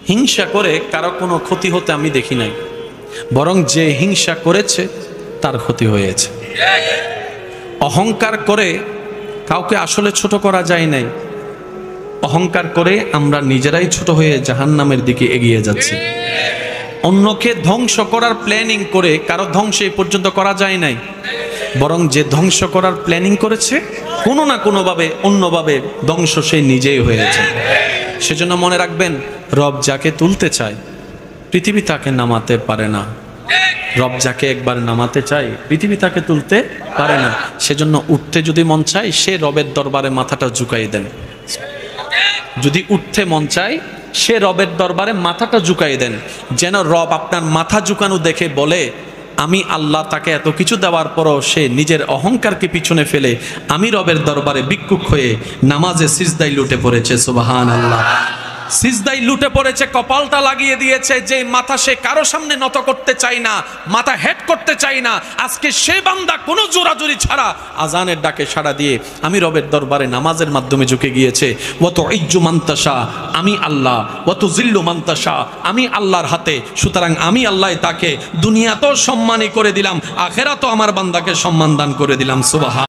হিংসা করে কারো কোনো ক্ষতি হতে আমি দেখি নাই, বরং যে হিংসা করেছে তার ক্ষতি হয়েছে। অহংকার করে কাউকে আসলে ছোট করা যায় নাই, অহংকার করে আমরা নিজেরাই ছোট হয়ে জাহান্নামের দিকে এগিয়ে যাচ্ছি। অন্যকে ধ্বংস করার প্ল্যানিং করে কারো ধ্বংস এই পর্যন্ত করা যায় নাই, বরং যে ধ্বংস করার প্ল্যানিং করেছে কোনো না কোনোভাবে অন্যভাবে ধ্বংস সে নিজেই হয়েছে। সেজন্য মনে রাখবেন, রব যাকে তুলতে চায় পৃথিবী তাকে নামাতে পারে না। রব যাকে একবার নামাতে চায় পৃথিবী তাকে তুলতে পারে না। সেজন্য উঠতে যদি মন চায় সে রবের দরবারে মাথাটা ঝুঁকাই দেন। যদি উঠতে মন চায় সে রবের দরবারে মাথাটা ঝুঁকাই দেন, যেন রব আপনার মাথা ঝুঁকানো দেখে বলে আমি আল্লাহ। তাকে এত কিছু দেওয়ার পরও সে নিজের অহংকারকে পিছনে ফেলে আমি রবের দরবারে ভিক্ষুক হয়ে নামাজে সিজদায় লুটে পড়েছে। সুবহানাল্লাহ। সিজদায় লুটে পড়েছে, কপালটা লাগিয়ে দিয়েছে। যে মাথা সে কারো সামনে নত করতে চায় না, মাথা হেড করতে চায় না, আজকে সে বান্দা কোনো জোরাজুরি ছাড়া আজানের ডাকে সাড়া দিয়ে আমি রবের দরবারে নামাজের মাধ্যমে ঝুঁকে গিয়েছে। ওয়াত ইজ্জু মান্তাসা, আমি আল্লাহ, ওয়াত জিল্লু মান্তাসা, আমি আল্লাহর হাতে। সুতরাং আমি আল্লাহ তাকে দুনিয়াতেও সম্মানী করে দিলাম, আখেরাতেও আমার বান্দাকে সম্মান দান করে দিলাম। সুবহান।